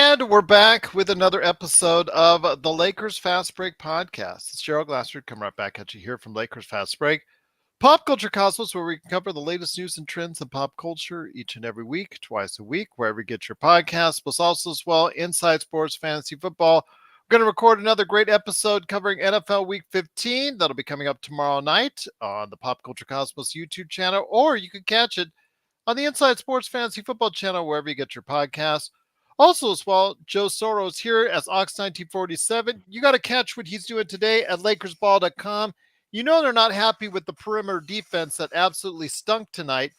And we're back with another episode of the Lakers Fast Break podcast. It's Gerald Glassford coming right back at you here from Lakers Fast Break, Pop Culture Cosmos, where we cover the latest news and trends in pop culture each and every week, twice a week, wherever you get your podcasts, plus also as well inside sports, fantasy football. We're going to record another great episode covering NFL Week 15. That'll be coming up tomorrow night on the Pop Culture Cosmos YouTube channel, or you can catch it on the Inside Sports Fantasy Football channel, wherever you get your podcasts. Also, as well, Joe Soros here as Ox1947. You got to catch what he's doing today at LakersBall.com. You know they're not happy with the perimeter defense that absolutely stunk tonight.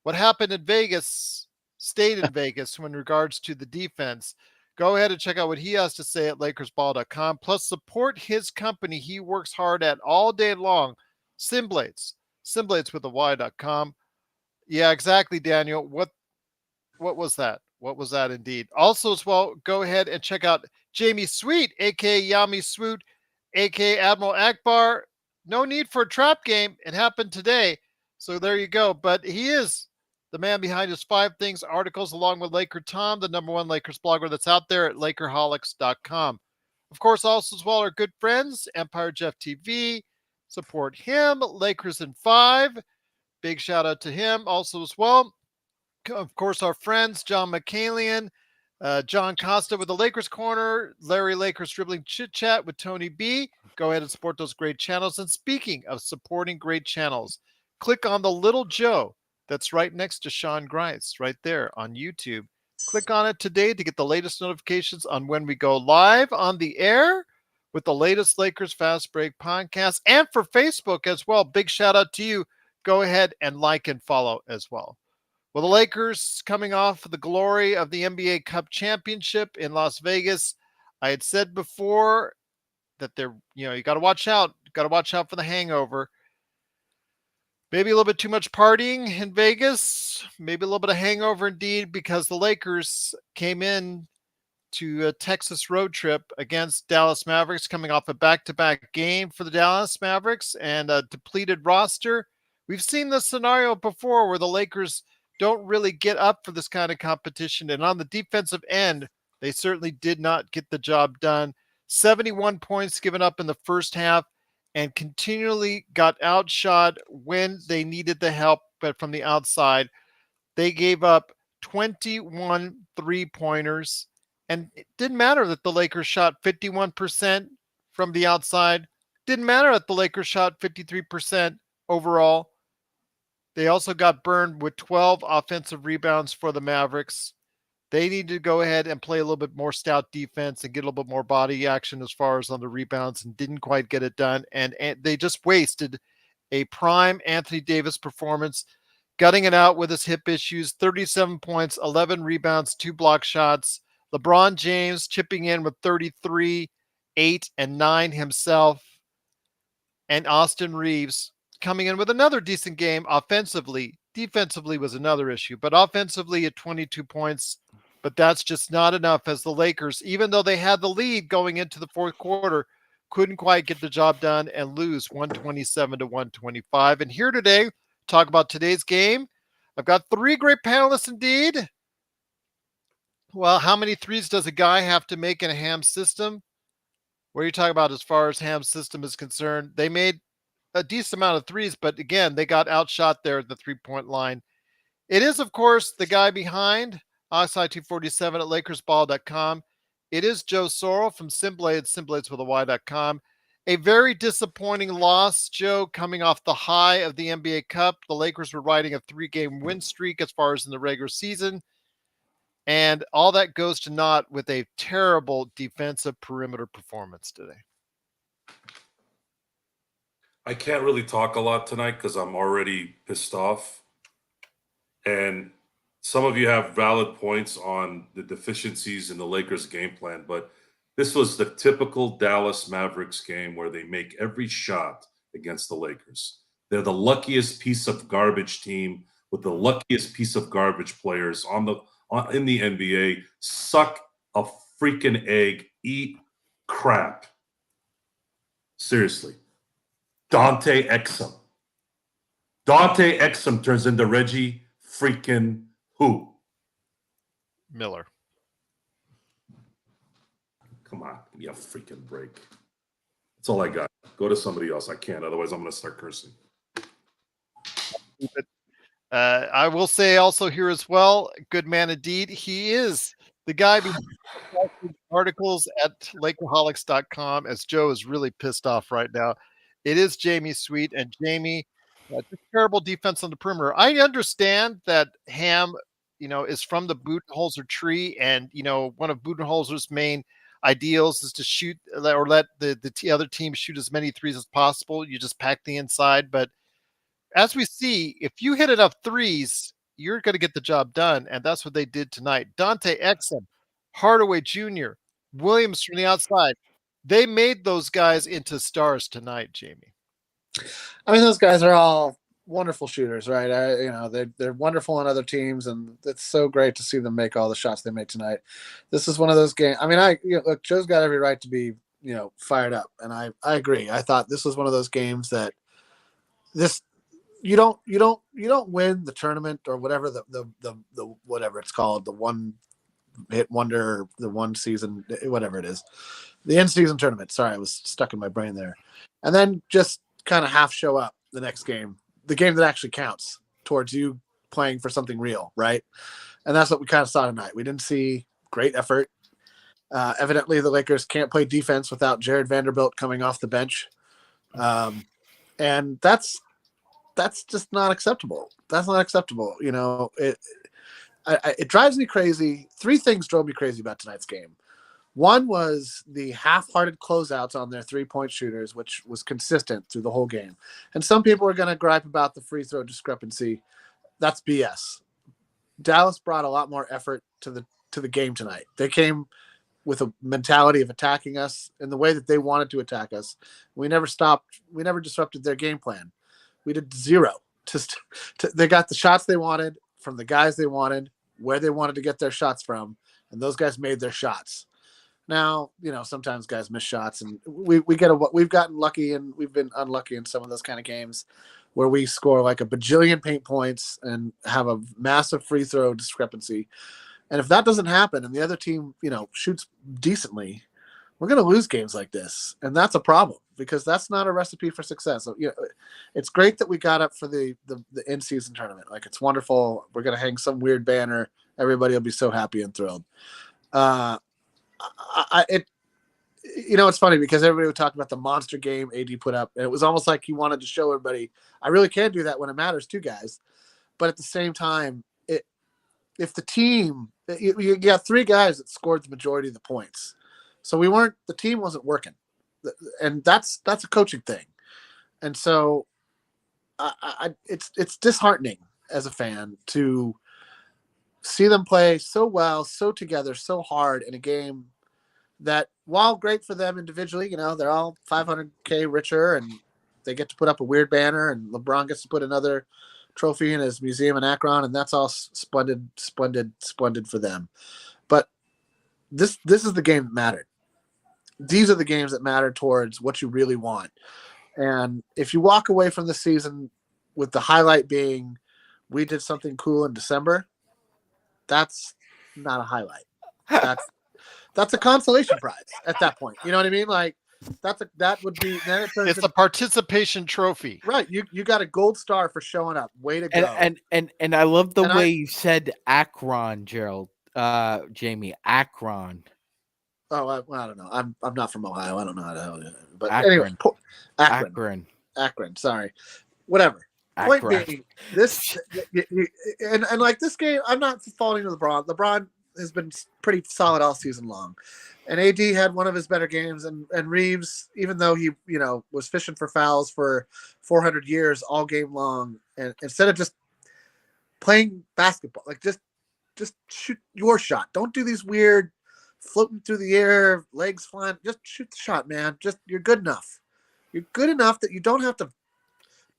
What happened in Vegas stayed in Vegas in regards to the defense. Go ahead and check out what he has to say at LakersBall.com. Plus, support his company he works hard at all day long, Simblades. Simblades with a Y.com. Yeah, exactly, Daniel. What was that? What was that indeed? Also, as well, go ahead and check out Jamie Sweet, a.k.a. Yami Swoot, a.k.a. Admiral Akbar. No need for a trap game. It happened today. So there you go. But he is the man behind his 5 Things articles, along with Laker Tom, the #1 Lakers blogger that's out there at Lakerholics.com. Of course, also as well, our good friends, Empire Jeff TV. Support him. Lakers in 5. Big shout out to him also as well. Of course, our friends, John McCalian, John Costa with the Lakers Corner, Larry Lakers Dribbling Chit Chat with Tony B. Go ahead and support those great channels. And speaking of supporting great channels, click on the little Joe that's right next to Sean Grice right there on YouTube. Click on it today to get the latest notifications on when we go live on the air with the latest Lakers Fast Break podcast, and for Facebook as well. Big shout out to you. Go ahead and like and follow as well. Well, the Lakers coming off the glory of the NBA Cup championship in Las Vegas. I had said before that you got to watch out. Got to watch out for the hangover. Maybe a little bit too much partying in Vegas. Maybe a little bit of hangover indeed, because the Lakers came in to a Texas road trip against Dallas Mavericks, coming off a back-to-back game for the Dallas Mavericks and a depleted roster. We've seen this scenario before where the Lakers don't really get up for this kind of competition. And on the defensive end, they certainly did not get the job done. 71 points given up in the first half, and continually got outshot when they needed the help, but from the outside. They gave up 21 three-pointers, and it didn't matter that the Lakers shot 51% from the outside. Didn't matter that the Lakers shot 53% overall. They also got burned with 12 offensive rebounds for the Mavericks. They need to go ahead and play a little bit more stout defense and get a little bit more body action as far as on the rebounds, and didn't quite get it done. And they just wasted a prime Anthony Davis performance, gutting it out with his hip issues. 37 points, 11 rebounds, 2 block shots. LeBron James chipping in with 33, 8, and 9 himself. And Austin Reeves coming in with another decent game offensively. Defensively was another issue, but offensively at 22 points. But that's just not enough, as the Lakers, even though they had the lead going into the fourth quarter, couldn't quite get the job done and lose 127-125. And here today, talk about today's game. I've got 3 great panelists indeed. Well, how many 3's does a guy have to make in a ham system? What are you talking about as far as ham system is concerned? They made a decent amount of 3's, but again, they got outshot there at the 3-point line. It is, of course, the guy behind Oxide247 at LakersBall.com. It is Joe Sorrell from Simblades with a Y.com. A very disappointing loss, Joe, coming off the high of the NBA Cup. The Lakers were riding a 3-game win streak as far as in the regular season. And all that goes to naught with a terrible defensive perimeter performance today. I can't really talk a lot tonight because I'm already pissed off. And some of you have valid points on the deficiencies in the Lakers game plan, but this was the typical Dallas Mavericks game where they make every shot against the Lakers. They're the luckiest piece of garbage team with the luckiest piece of garbage players in the NBA. Suck a freaking egg. Eat crap. Seriously. Dante Exum. Dante Exum turns into Reggie freaking who? Miller. Come on, give me a freaking break. That's all I got. Go to somebody else. I can't. Otherwise, I'm going to start cursing. I will say also here as well, good man indeed. He is the guy behind articles at Lakerholics.com, as Joe is really pissed off right now. It is Jamie Sweet, and Jamie, just terrible defense on the perimeter. I understand that Ham, is from the Budenholzer tree, and one of Budenholzer's main ideals is to shoot or let the other team shoot as many threes as possible. You just pack the inside, but as we see, if you hit enough threes, you're going to get the job done, and that's what they did tonight. Dante Exum, Hardaway Jr., Williams from the outside. They made those guys into stars tonight, Jamie. I mean, those guys are all wonderful shooters, right? They're wonderful on other teams, and it's so great to see them make all the shots they made tonight. This is one of those games. I mean, look, Joe's got every right to be, fired up, and I agree. I thought this was one of those games that you don't win the tournament or whatever the whatever it's called, the one hit wonder, the one season, whatever it is, the end season tournament. Sorry, I was stuck in my brain there. And then just kind of half show up the next game, the game that actually counts towards you playing for something real, right? And that's what we kind of saw tonight. We didn't see great effort. Evidently, the Lakers can't play defense without Jared Vanderbilt coming off the bench. And that's just not acceptable. That's not acceptable. It drives me crazy. Three things drove me crazy about tonight's game. One was the half-hearted closeouts on their three-point shooters, which was consistent through the whole game. And some people are going to gripe about the free throw discrepancy. That's BS. Dallas brought a lot more effort to the game tonight. They came with a mentality of attacking us in the way that they wanted to attack us. We never stopped. We never disrupted their game plan. We did zero. They got the shots they wanted from the guys they wanted, where they wanted to get their shots from, and those guys made their shots. Now, sometimes guys miss shots, and we've gotten lucky and we've been unlucky in some of those kind of games where we score like a bajillion paint points and have a massive free throw discrepancy. And if that doesn't happen and the other team, shoots decently, we're going to lose games like this. And that's a problem because that's not a recipe for success. So, it's great that we got up for the in-season tournament. Like, it's wonderful. We're going to hang some weird banner. Everybody will be so happy and thrilled. It's funny because everybody would talk about the monster game AD put up, and it was almost like he wanted to show everybody, I really can do that when it matters too, guys. But at the same time, if the team, you got three guys that scored the majority of the points, so the team wasn't working, and that's a coaching thing, and so it's disheartening as a fan to see them play so well, so together, so hard in a game that, while great for them individually, they're all $500K richer and they get to put up a weird banner and LeBron gets to put another trophy in his museum in Akron, and that's all splendid for them. But this is the game that mattered. These are the games that matter towards what you really want. And if you walk away from the season with the highlight being we did something cool in December, that's not a highlight. That's a consolation prize at that point. You know what I mean? Like that would be. Then it's a participation trophy, right? You got a gold star for showing up. Way to go! And I love the way you said Akron, Gerald. Jamie, Akron. Oh, I don't know. I'm not from Ohio. I don't know how to hell. But Akron. Anyway, Akron. Sorry, whatever. Akron. Point being, this and like this game, I'm not falling to LeBron. LeBron has been pretty solid all season long, and AD had one of his better games. And Reeves, even though he was fishing for fouls for 400 years all game long, and instead of just playing basketball, like just shoot your shot. Don't do these weird floating through the air, legs flying. Just shoot the shot, man. You're good enough. You're good enough that you don't have to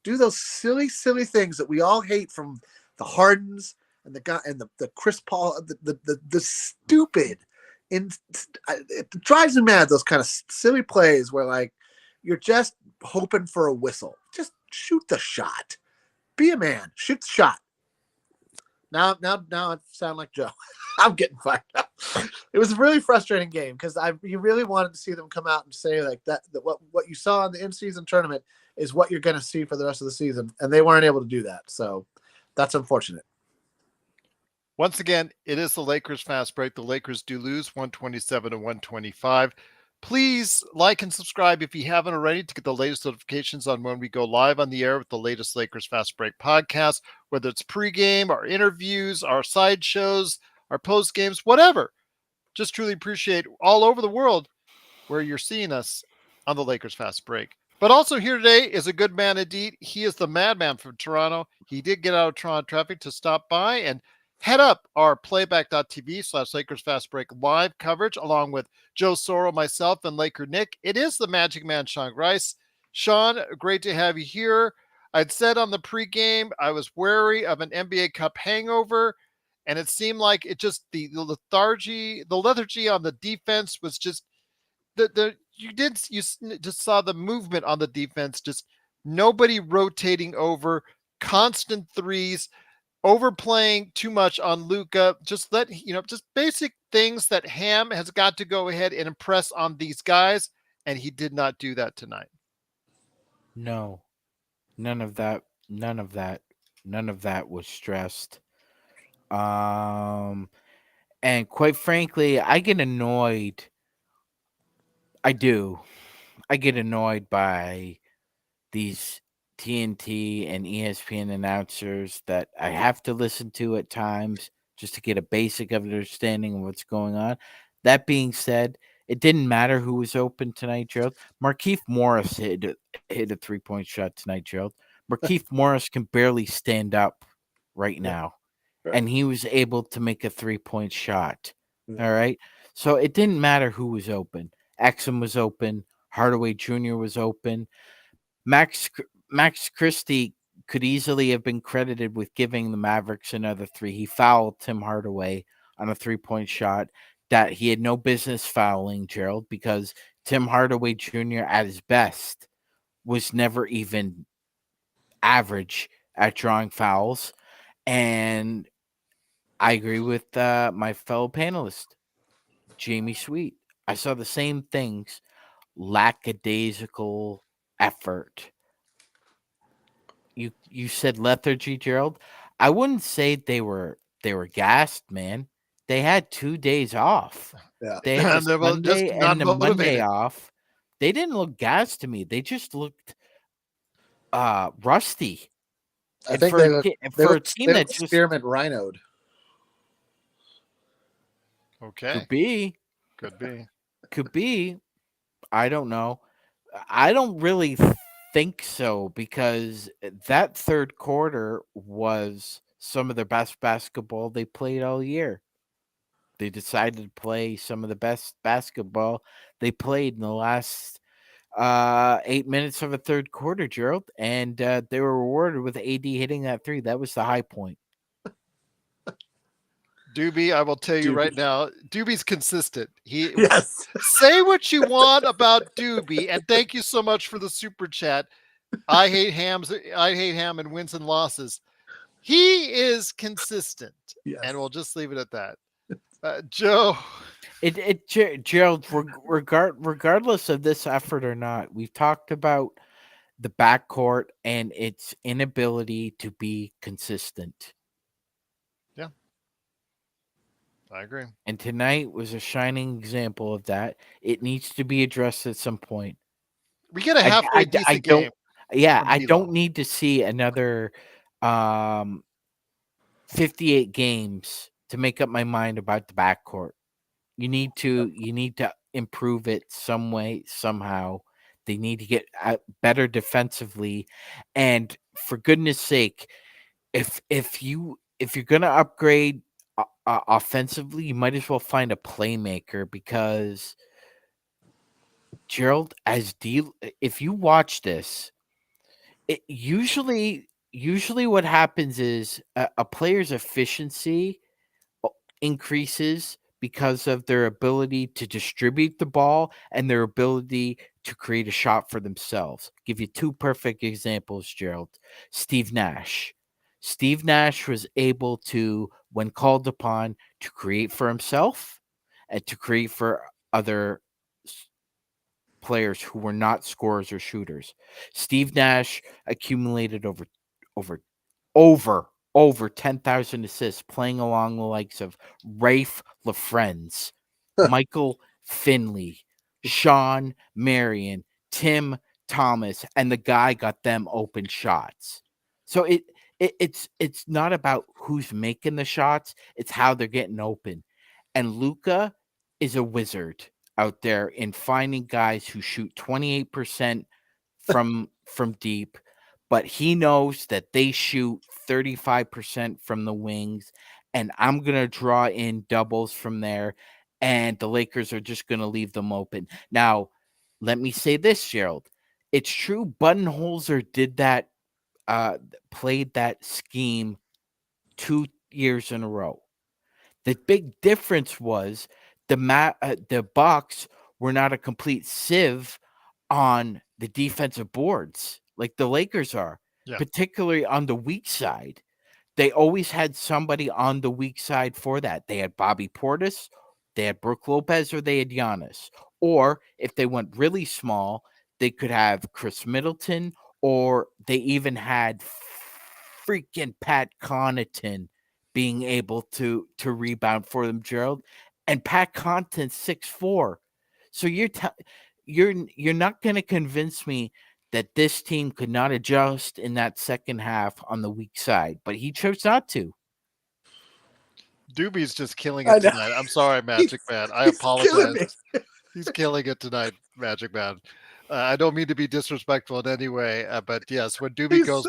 do those silly things that we all hate from the Hardens and the guy and the Chris Paul, the stupid. It drives me mad, those kind of silly plays where like you're just hoping for a whistle. Just shoot the shot. Be a man. Shoot the shot. Now I sound like Joe. I'm getting fired up. It was a really frustrating game because you really wanted to see them come out and say like that what you saw in the in-season tournament is what you're going to see for the rest of the season, and they weren't able to do that. So that's unfortunate. Once again, it is the Lakers fast break. The Lakers do lose 127 to 125. Please like and subscribe if you haven't already to get the latest notifications on when we go live on the air with the latest Lakers Fast Break podcast, whether it's pregame, our interviews, our side shows, our post games, whatever. Just truly appreciate all over the world where you're seeing us on the Lakers Fast Break. But also here today is a good man indeed. He is the madman from Toronto. He did get out of Toronto traffic to stop by and head up our playback.tv/Lakers Fast Break live coverage along with Joe Sorrell, myself, and Laker Nick. It is the Magic Man, Sean Grice. Sean, great to have you here. I'd said on the pregame I was wary of an NBA Cup hangover, and it seemed like it just the lethargy on the defense was just you just saw the movement on the defense, just nobody rotating over, constant threes, overplaying too much on Luka. Just just basic things that Ham has got to go ahead and impress on these guys, and he did not do that tonight. No, none of that. None of that. None of that was stressed. And quite frankly, I get annoyed. I do. I get annoyed by these TNT and ESPN announcers that I have to listen to at times just to get a basic understanding of what's going on. That being said, it didn't matter who was open tonight, Gerald. Markieff Morris hit a 3-point shot tonight, Gerald. Markieff Morris can barely stand up right now, and he was able to make a 3-point shot. All right. So it didn't matter who was open. Exum was open. Hardaway Jr. was open. Max Christie could easily have been credited with giving the Mavericks another 3. He fouled Tim Hardaway on a 3-point shot that he had no business fouling, Gerald, because Tim Hardaway Jr. at his best was never even average at drawing fouls. And I agree with my fellow panelist, Jamie Sweet. I saw the same things. Lackadaisical effort. You said lethargy, Gerald. I wouldn't say they were gassed, man. They had 2 days off. Yeah. They had the They were just Sunday not and the Monday motivated. off. They didn't look gassed to me. They just looked rusty. I And think for a team that just spearmint rhinoed. Okay, could be. I don't know. I don't really think so because that third quarter was some of the best basketball they played all year. They decided to play some of the best basketball they played in the last 8 minutes of a third quarter, Gerald, and they were rewarded with AD hitting that 3. That was the high point. Doobie, I will tell you right now, Doobie's consistent. Yes. Say what you want about Doobie, and thank you so much for the super chat. I hate ham and wins and losses. He is consistent, Yes. and we'll just leave it at that. Joe, Gerald, regardless of this effort or not, we've talked about the backcourt and its inability to be consistent. Yeah, I agree. And tonight was a shining example of that. It needs to be addressed at some point. We get a halfway decent game. Yeah, from I D'Lo. don't need to see another 58 games to make up my mind about the backcourt. You need to improve it some way, somehow. They need to get better defensively, and for goodness sake, if you're gonna upgrade offensively, you might as well find a playmaker because Gerald, if you watch this, it usually what happens is a player's efficiency increases because of their ability to distribute the ball and their ability to create a shot for themselves. Give you 2 perfect examples, Gerald. Steve Nash. Steve Nash was able to, when called upon, to create for himself and to create for other players who were not scorers or shooters. Steve Nash accumulated over 10,000 assists, playing along the likes of Rafe LaFrentz, Michael Finley, Sean Marion, Tim Thomas, and the guy got them open shots. So it's not about who's making the shots, it's how they're getting open. And Luka is a wizard out there in finding guys who shoot 28% from deep, but he knows that they shoot 35% from the wings, and I'm going to draw in doubles from there, and the Lakers are just going to leave them open. Now, let me say this, Gerald. It's true Budenholzer did that, played that scheme 2 years in a row. The big difference was the Bucks were not a complete sieve on the defensive boards like the Lakers are, particularly on the weak side. They always had somebody on the weak side for that. They had Bobby Portis, they had Brook Lopez, or they had Giannis. Or if they went really small, they could have Chris Middleton, or they even had freaking Pat Connaughton being able to rebound for them, Gerald. And Pat Connaughton's 6'4". So you're not going to convince me that this team could not adjust in that second half on the weak side, but he chose not to. Doobie's just killing it tonight. I'm sorry, Magic Man. I apologize. He's killing it tonight, Magic Man. I don't mean to be disrespectful in any way, but yes, when Doobie goes,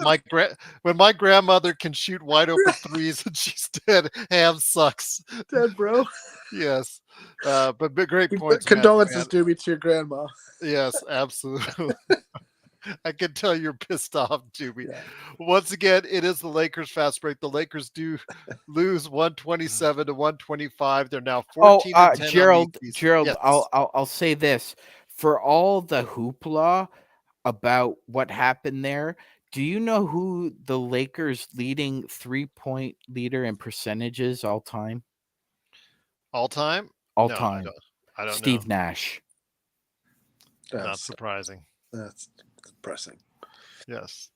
when my grandmother can shoot wide open threes and she's dead, ham sucks. Dead, bro. Yes, but great points. Condolences, Doobie, to your grandma. Yes, absolutely. I can tell you're pissed off, Doobie. Yeah. Once again, it is the Lakers fast break. The Lakers do lose 127 to 125. They're now 14 and 10 Gerald, yes. I'll say this. For all the hoopla about what happened there, do you know who the Lakers' leading 3-point leader in percentages all time? All time? All No, time. I don't Steve know. Nash. Not surprising. That's depressing. Yes.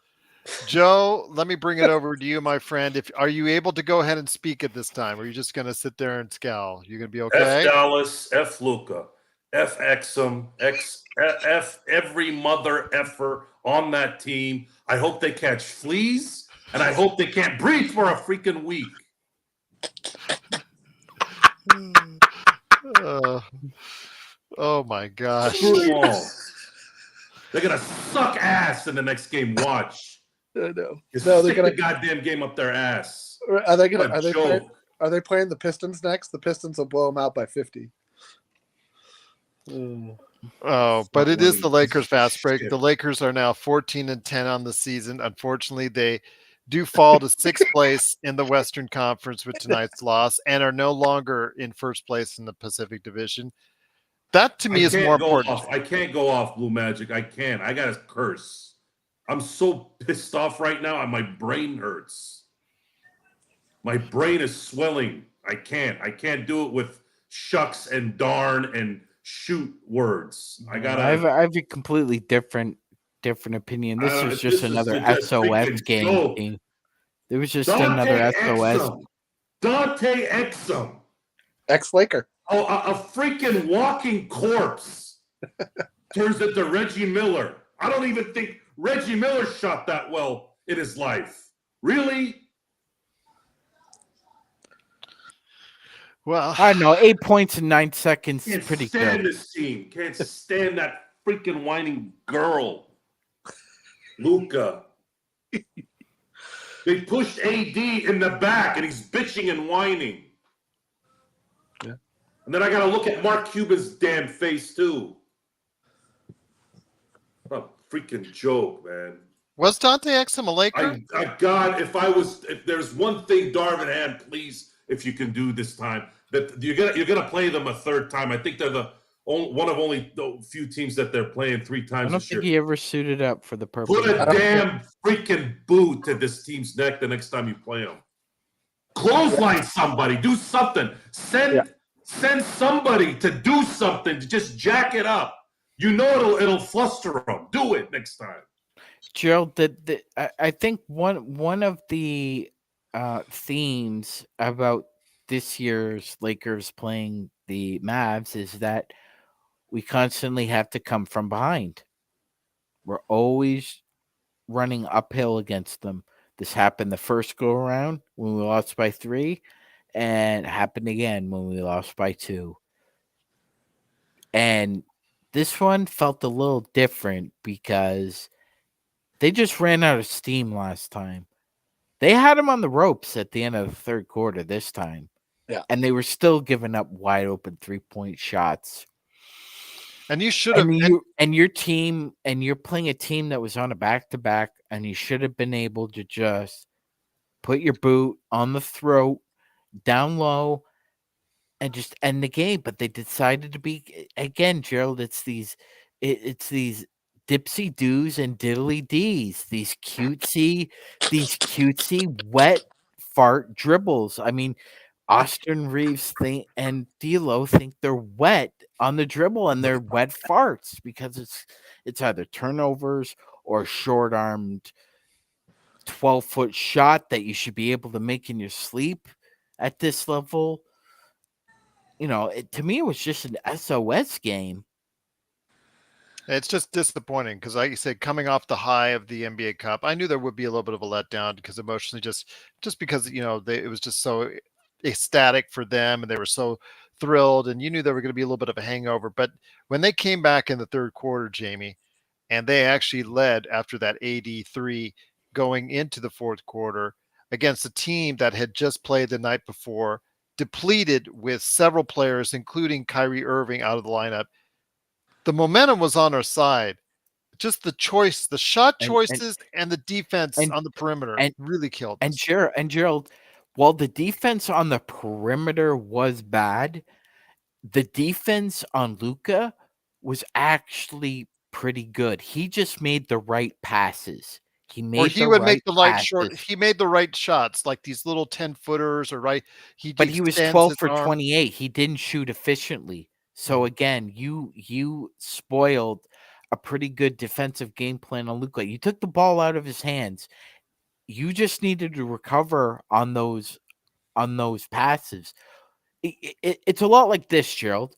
Joe, let me bring it over to you, my friend. Are you able to go ahead and speak at this time? Or are you just going to sit there and scowl? You're going to be okay? F Dallas, F Luka, F Exum, F every mother effer on that team. I hope they catch fleas, and I hope they can't breathe for a freaking week. Oh my gosh. They're going to suck ass in the next game. Watch. I know. They're going to goddamn game up their ass. Are they playing the Pistons next? The Pistons will blow them out by 50. Oh, but it is the Lakers fast break. The Lakers are now 14 and 10 on the season. Unfortunately, they do fall to sixth place in the Western Conference with tonight's loss and are no longer in first place in the Pacific Division. That to me is more important. I can't go off, Blue Magic. I can't. I got to curse. I'm so pissed off right now, and my brain hurts. My brain is swelling. I can't do it with shucks and darn and shoot words. I have a completely different opinion. This is just another SOS game. There was just another SOS. Dante Exum. Ex-Laker. Oh, a freaking walking corpse turns into Reggie Miller. I don't even think Reggie Miller shot that well in his life. Really? Well, I don't know. 8 points in 9 seconds is pretty good. Can't stand this team. Can't stand that freaking whining girl, Luka. They pushed AD in the back, and he's bitching and whining. Yeah. And then I got to look at Mark Cuban's damn face, too. What a freaking joke, man. Was Dante Exum a Laker? God, if there's one thing, Darvin Ham, please, if you can do this time, that you're gonna play them a third time. I think they're the one of only the few teams that they're playing 3 I times don't this year. think he ever suited up for the purple. Put a I don't- damn freaking boot to this team's neck the next time you play them. Clothesline somebody. Do something. Send somebody to do something to just jack it up. You know it'll fluster them. Do it next time. Gerald, I think one of the themes about this year's Lakers playing the Mavs is that we constantly have to come from behind. We're always running uphill against them. This happened the first go around when we lost by 3, and happened again when we lost by 2. And this one felt a little different because they just ran out of steam last time. They had them on the ropes at the end of the third quarter this time. Yeah. And they were still giving up wide open 3-point shots. And you should have. And your team, and you're playing a team that was on a back-to-back, and you should have been able to just put your boot on the throat, down low, and just end the game. But they decided to be, again, Gerald, it's these dipsy doos and diddly dees, these cutesy wet fart dribbles. I mean, Austin Reeves and D'Lo think they're wet on the dribble, and they're wet farts because it's either turnovers or short-armed 12-foot shot that you should be able to make in your sleep at this level. You know, to me, it was just an SOS game. It's just disappointing because, like you said, coming off the high of the NBA Cup, I knew there would be a little bit of a letdown because emotionally, just because it was just so ecstatic for them, and they were so thrilled, and you knew there were going to be a little bit of a hangover. But when they came back in the third quarter, Jamie, and they actually led after that 83 going into the fourth quarter against a team that had just played the night before, depleted with several players, including Kyrie Irving, out of the lineup. The momentum was on our side. Just the shot choices and the defense on the perimeter really killed us. And Gerald, while the defense on the perimeter was bad, the defense on Luka was actually pretty good. He just made the right passes. He made He made the right shots, like these little 10-footers, or right. But he was 12 for 28. He didn't shoot efficiently. So again, you spoiled a pretty good defensive game plan on Luka. You took the ball out of his hands. You just needed to recover on those passes. It's a lot like this, Gerald.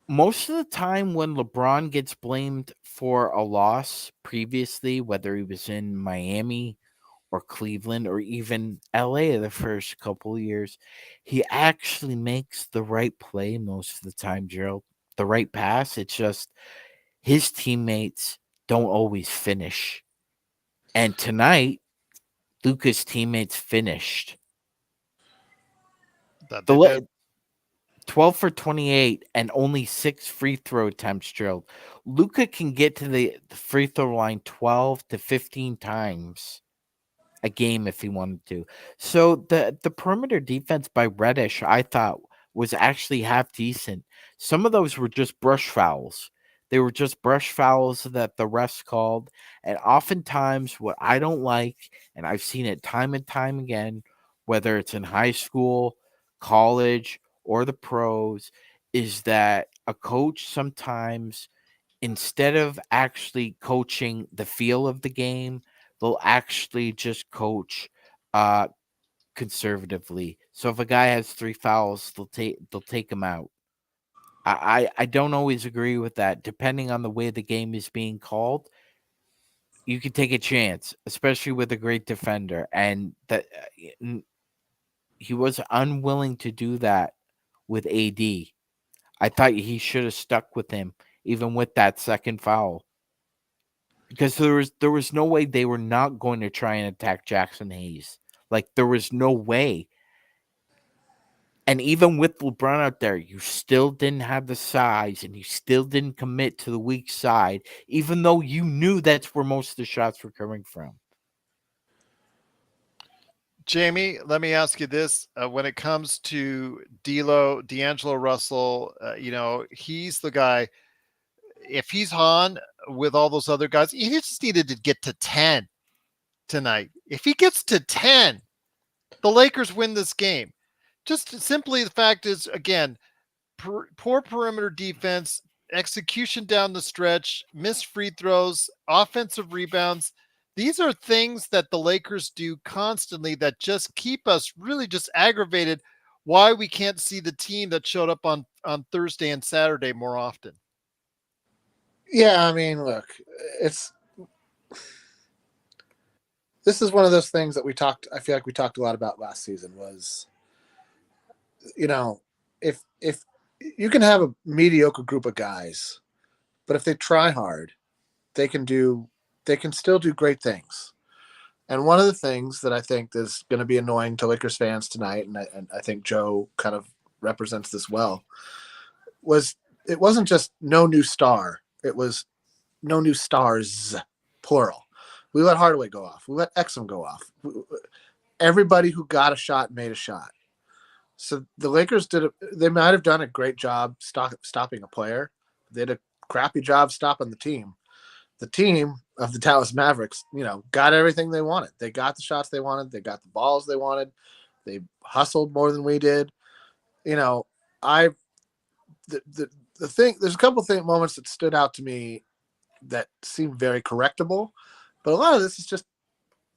Most of the time when LeBron gets blamed for a loss previously, whether he was in Miami or Cleveland or even LA the first couple of years, he actually makes the right play most of the time, Gerald. The right pass. It's just his teammates don't always finish. And tonight, Luka's teammates finished. That they did. 12 for 28 and only 6 free throw attempts, Gerald. Luka can get to the free throw line 12 to 15 times a game if he wanted to. So the perimeter defense by Reddish, I thought, was actually half decent. Some of those were just brush fouls. They were just brush fouls that the refs called. And oftentimes what I don't like, and I've seen it time and time again, whether it's in high school, college, or the pros, is that a coach sometimes, instead of actually coaching the feel of the game, they'll actually just coach conservatively. So if a guy has 3 fouls, they'll take him out. I don't always agree with that. Depending on the way the game is being called, you can take a chance, especially with a great defender. And that he was unwilling to do that with AD. I thought he should have stuck with him, even with that second foul. Because there was no way they were not going to try and attack Jackson Hayes. Like, there was no way. And even with LeBron out there, you still didn't have the size, and you still didn't commit to the weak side, even though you knew that's where most of the shots were coming from. Jamie, let me ask you this: when it comes to D'Angelo Russell, he's the guy. If he's on with all those other guys, he just needed to get to 10 tonight. If he gets to 10, the Lakers win this game. Just simply the fact is, again, poor perimeter defense, execution down the stretch, missed free throws, offensive rebounds. These are things that the Lakers do constantly that just keep us really just aggravated why we can't see the team that showed up on Thursday and Saturday more often. Yeah, I mean, look, this is one of those things that I feel like we talked a lot about last season was, if you can have a mediocre group of guys, but if they try hard, they can still do great things. And one of the things that I think is going to be annoying to Lakers fans tonight, and I think Joe kind of represents this well, it wasn't just no new star. It was no new stars, plural. We let Hardaway go off. We let Exum go off. Everybody who got a shot made a shot. So the Lakers they might have done a great job stopping a player. They did a crappy job stopping the team. The team of the Dallas Mavericks, got everything they wanted. They got the shots they wanted. They got the balls they wanted. They hustled more than we did. The thing, there's a couple of moments that stood out to me that seemed very correctable, but a lot of this is just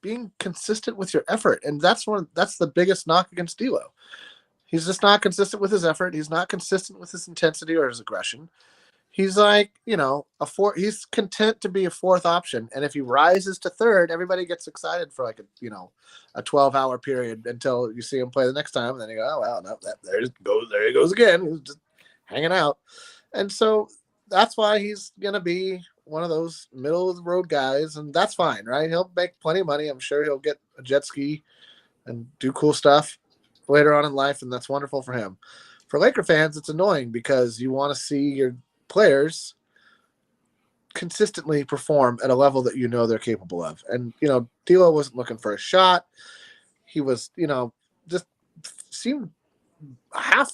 being consistent with your effort. And that's the biggest knock against D'Lo. He's just not consistent with his effort. He's not consistent with his intensity or his aggression. He's like, he's content to be a fourth option. And if he rises to third, everybody gets excited for like a 12-hour period until you see him play the next time. And then you go, oh, well, no, there he goes again. He's just hanging out. And so that's why he's going to be one of those middle of the road guys. And that's fine, right? He'll make plenty of money. I'm sure he'll get a jet ski and do cool stuff later on in life. And that's wonderful for him. For Laker fans, it's annoying because you want to see your players consistently perform at a level that they're capable of. And, D'Lo wasn't looking for a shot. He was, just seemed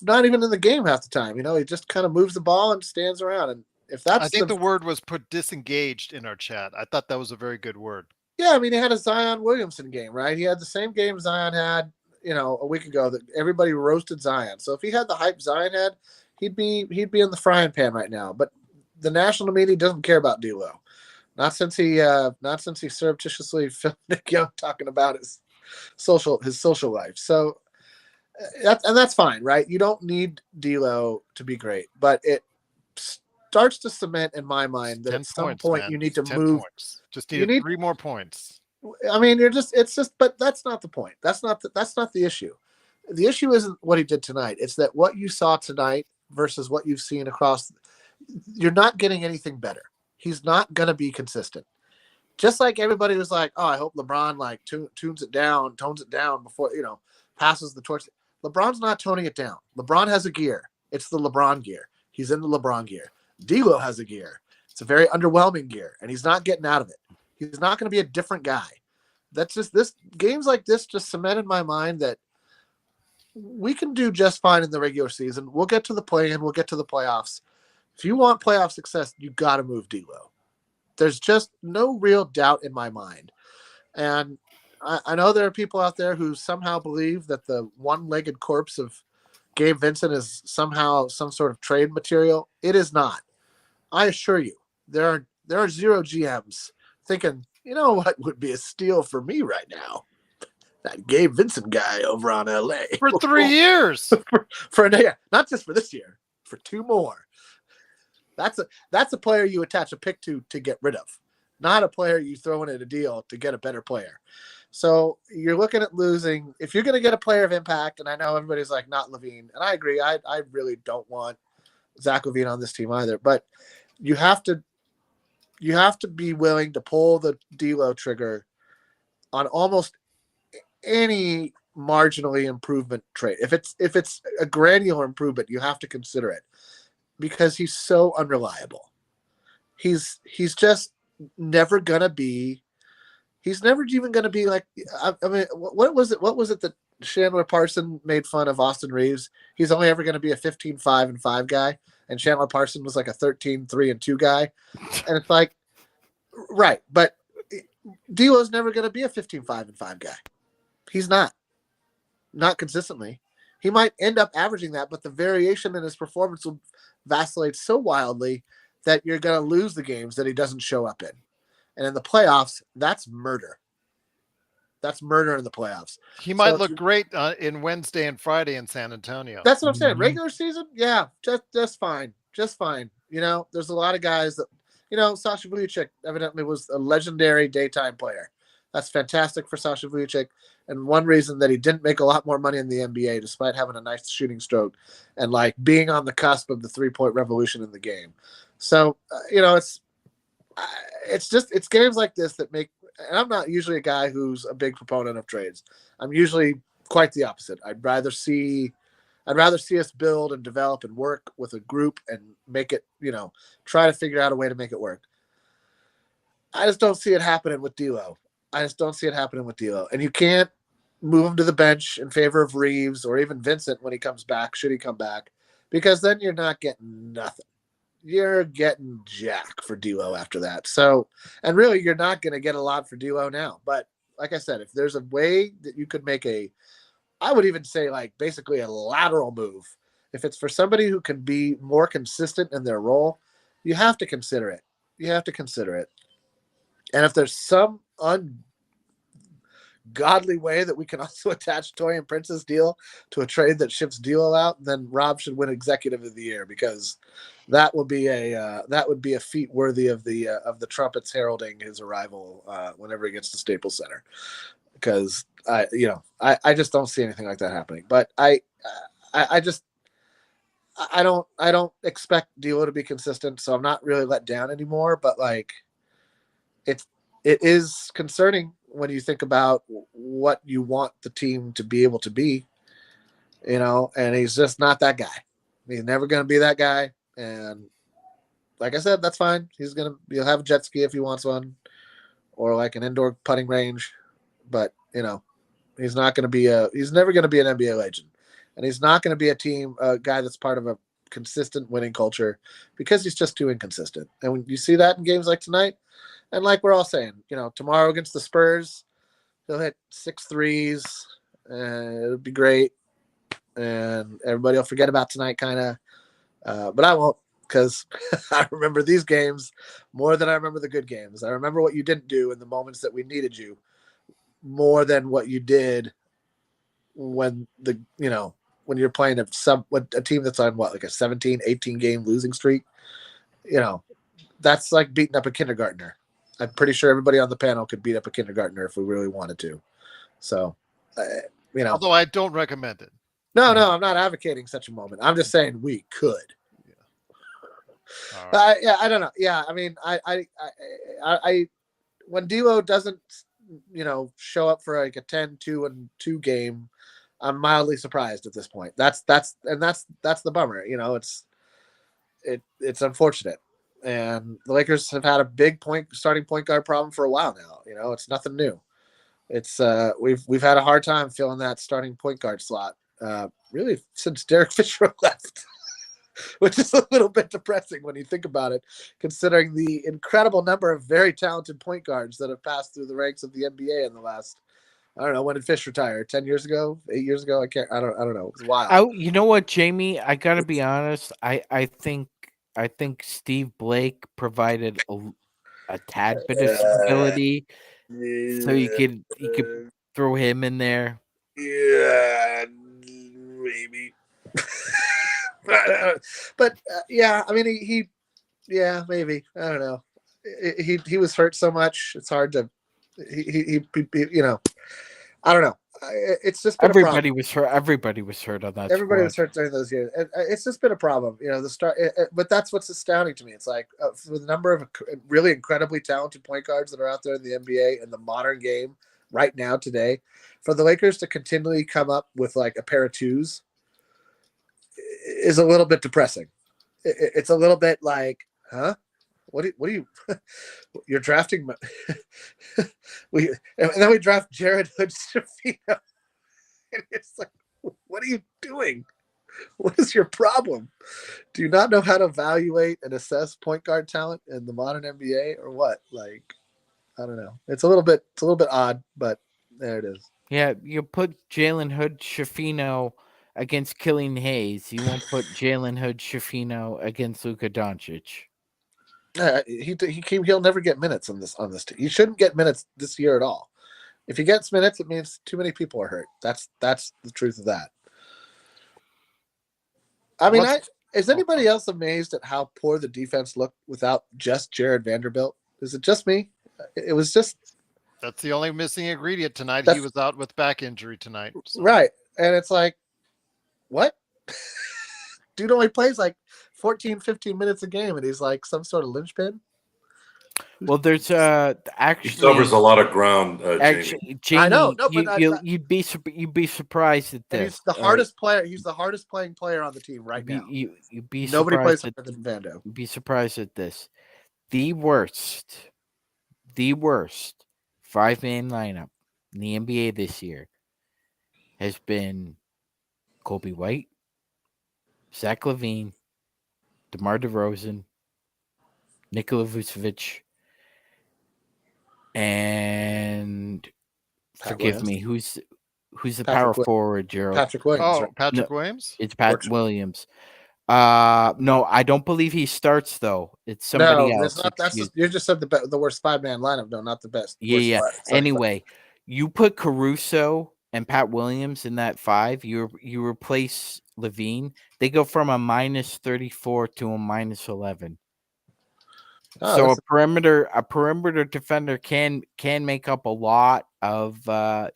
not even in the game half the time. He just kind of moves the ball and stands around. And if that's I think the word was put disengaged in our chat. I thought that was a very good word. Yeah, I mean, he had a Zion Williamson game, right? He had the same game Zion had, a week ago that everybody roasted Zion. So if he had the hype Zion had, he'd be in the frying pan right now. But the national media doesn't care about D'Lo. Not since he surreptitiously filmed Nick Young talking about his social life. So that's fine, right? You don't need D'Lo to be great, but it starts to cement in my mind that at some point you need to move. Points. Just need 3 more points. I mean, but that's not the point. That's not the issue. The issue isn't what he did tonight. It's that what you saw tonight versus what you've seen across, you're not getting anything better. He's not going to be consistent. Just like everybody was like, oh, I hope LeBron tones it down before, passes the torch. LeBron's not toning it down. LeBron has a gear. It's the LeBron gear. He's in the LeBron gear. D'Lo has a gear. It's a very underwhelming gear, and he's not getting out of it. He's not going to be a different guy. That's just games like this just cement in my mind that we can do just fine in the regular season. We'll get to the play-in. We'll get to the playoffs. If you want playoff success, you got to move D'Lo. There's just no real doubt in my mind. And I know there are people out there who somehow believe that the one-legged corpse of Gabe Vincent is somehow some sort of trade material. It is not. I assure you, there are zero GMs thinking, what would be a steal for me right now? That Gabe Vincent guy over on LA. For 3 years. for not just for this year, for 2 more. That's a player you attach a pick to get rid of, not a player you throw in at a deal to get a better player. So you're looking at losing. If you're going to get a player of impact, and I know everybody's like, not LaVine, and I agree. I really don't want Zach LaVine on this team either, but you have to be willing to pull the D'Lo trigger on almost any marginally improvement trade. If it's a granular improvement, you have to consider it because he's so unreliable. He's just never gonna be He's never even going to be like. I mean, what was it? What was it that Chandler Parson made fun of Austin Reeves? He's only ever going to be a 15-5-5 guy, and Chandler Parson was like a 13-3-2 guy, and it's like, right, but D'Lo's never going to be a 15-5-5 guy. He's not consistently. He might end up averaging that, but the variation in his performance will vacillate so wildly that you're going to lose the games that he doesn't show up in. And in the playoffs, that's murder. That's murder in the playoffs. He might look great in Wednesday and Friday in San Antonio. That's what I'm saying. Regular season, yeah, just fine. Just fine. You know, there's a lot of guys that, you know, Sasha Vujacic evidently was a legendary daytime player. That's fantastic for Sasha Vujacic. And one reason that he didn't make a lot more money in the NBA, despite having a nice shooting stroke and like being on the cusp of the 3-point revolution in the game. So, you know, it's games like this that make, and I'm not usually a guy who's a big proponent of trades. I'm usually quite the opposite. I'd rather see us build and develop and work with a group and make it, you know, try to figure out a way to make it work. I just don't see it happening with D'Lo. And you can't move him to the bench in favor of Reeves or even Vincent when he comes back, should he come back, because then you're not getting nothing. You're getting jack for D'Lo after that. So, and really, you're not going to get a lot for D'Lo now. But like I said, if there's a way that you could make I would even say like basically a lateral move, if it's for somebody who can be more consistent in their role, you have to consider it. And if there's some ungodly way that we can also attach Torian Prince's deal to a trade that ships D'Lo out, then Rob should win Executive of the Year, because that would be a feat worthy of the trumpets heralding his arrival whenever he gets to Staples Center. Because I just don't see anything like that happening. But I don't expect D'Lo to be consistent, so I'm not really let down anymore. But like, it is concerning when you think about what you want the team to be able to be, you know, and he's just not that guy. He's never going to be that guy. And like I said, that's fine. He'll have a jet ski if he wants one, or like an indoor putting range. But, you know, he's never going to be an NBA legend. And he's not going to be a guy that's part of a consistent winning culture, because he's just too inconsistent. And when you see that in games like tonight, and like we're all saying, you know, tomorrow against the Spurs, he'll hit 6 threes, and it'll be great. And everybody will forget about tonight, kind of. But I won't, because I remember these games more than I remember the good games. I remember what you didn't do in the moments that we needed you more than what you did when you're playing a team that's on like a 17, 18 game losing streak. You know, that's like beating up a kindergartner. I'm pretty sure everybody on the panel could beat up a kindergartner if we really wanted to. So, you know, although I don't recommend it. No, I'm not advocating such a moment. I'm just saying we could. Yeah. Right. I don't know. Yeah, I mean, I when D'Lo doesn't, you know, show up for like a 10-2-2 game, I'm mildly surprised at this point. That's the bummer. You know, it's unfortunate. And the Lakers have had a big starting point guard problem for a while now. You know, it's nothing new. It's we've had a hard time filling that starting point guard slot. Really since Derek Fisher left, which is a little bit depressing when you think about it, considering the incredible number of very talented point guards that have passed through the ranks of the NBA in the last, I don't know, when did Fish retire? 10 years ago? 8 years ago? I don't know. It was wild. You know what, Jamie? I gotta be honest. I think Steve Blake provided a tad bit of stability, so you could throw him in there. Yeah, maybe. But yeah, I mean, yeah, maybe. I don't know. He was hurt so much. It's hard to. He you know, I don't know. It's just been Everybody was hurt. Everybody was hurt on that. Everybody was hurt during those years. And it's just been a problem, you know. The start, but that's what's astounding to me. It's like for the number of really incredibly talented point guards that are out there in the NBA in the modern game right now today, for the Lakers to continually come up with like a pair of twos is a little bit depressing. It's a little bit like, huh? What do you you're drafting and then we draft Jared Hood-Schifino. And it's like, what are you doing? What is your problem? Do you not know how to evaluate and assess point guard talent in the modern NBA or what? Like, I don't know. It's a little bit odd, but there it is. Yeah, you put Jalen Hood-Schifino against Killian Hayes. You won't put Jalen Hood-Schifino against Luka Doncic. He'll never get minutes on this team. He shouldn't get minutes this year at all. If he gets minutes, it means too many people are hurt. That's the truth of that. I mean, is anybody else amazed at how poor the defense looked without just Jared Vanderbilt? Is it just me? It was just... That's the only missing ingredient tonight. He was out with back injury tonight. So. Right. And it's like, what? Dude only plays like 14, 15 minutes a game, and he's like some sort of linchpin. Well, there's actually he covers a lot of ground. Actually, Jamie. I know. No, but you'd be surprised at this. He's the hardest player. He's the hardest playing player on the team right now. You'd be nobody plays surprised better than Vando. You'd be surprised at this. The worst 5-man lineup in the NBA this year has been Kobe White, Zach LaVine, DeMar DeRozan, Nikola Vucevic, and forgive me, who's the power forward, Gerald? Patrick Williams. Oh, right? Patrick Williams? It's Pat Williams. No, I don't believe he starts though. It's somebody else. You just said the worst 5-man lineup. No, not the best. Yeah. Anyway, you put Caruso and Pat Williams in that 5. You replace LaVine. They go from a -34 to a -11. So a perimeter defender can make up a lot of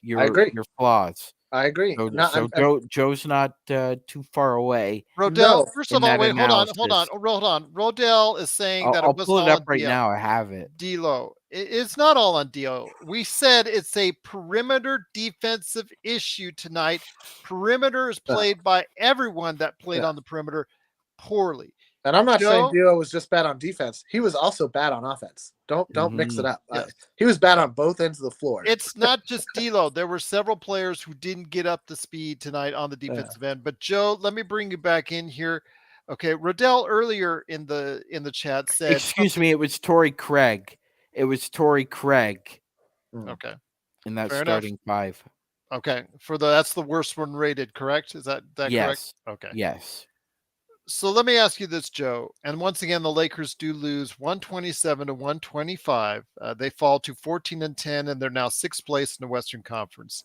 your flaws. I agree. So Joe's not too far away. Rodell, first of all, wait, hold on. Rodell is saying that I'll it was pull it all up on right now. I have it. D'Lo. It's not all on D'Lo. We said it's a perimeter defensive issue tonight. Perimeter is played by everyone that played on the perimeter poorly. And I'm not saying D'Lo was just bad on defense. He was also bad on offense. Don't mix it up. Yes. He was bad on both ends of the floor. It's not just D'Lo. There were several players who didn't get up to speed tonight on the defensive end. But Joe, let me bring you back in here. Okay, Rodell earlier in the chat said, "Excuse me, it was Torrey Craig. Okay, in that starting 5. Okay, that's the worst one rated, correct? Is that correct? Okay. Yes. So let me ask you this, Joe. And once again, the Lakers do lose 127 to 125. They fall to 14-10, and they're now 6th place in the Western Conference.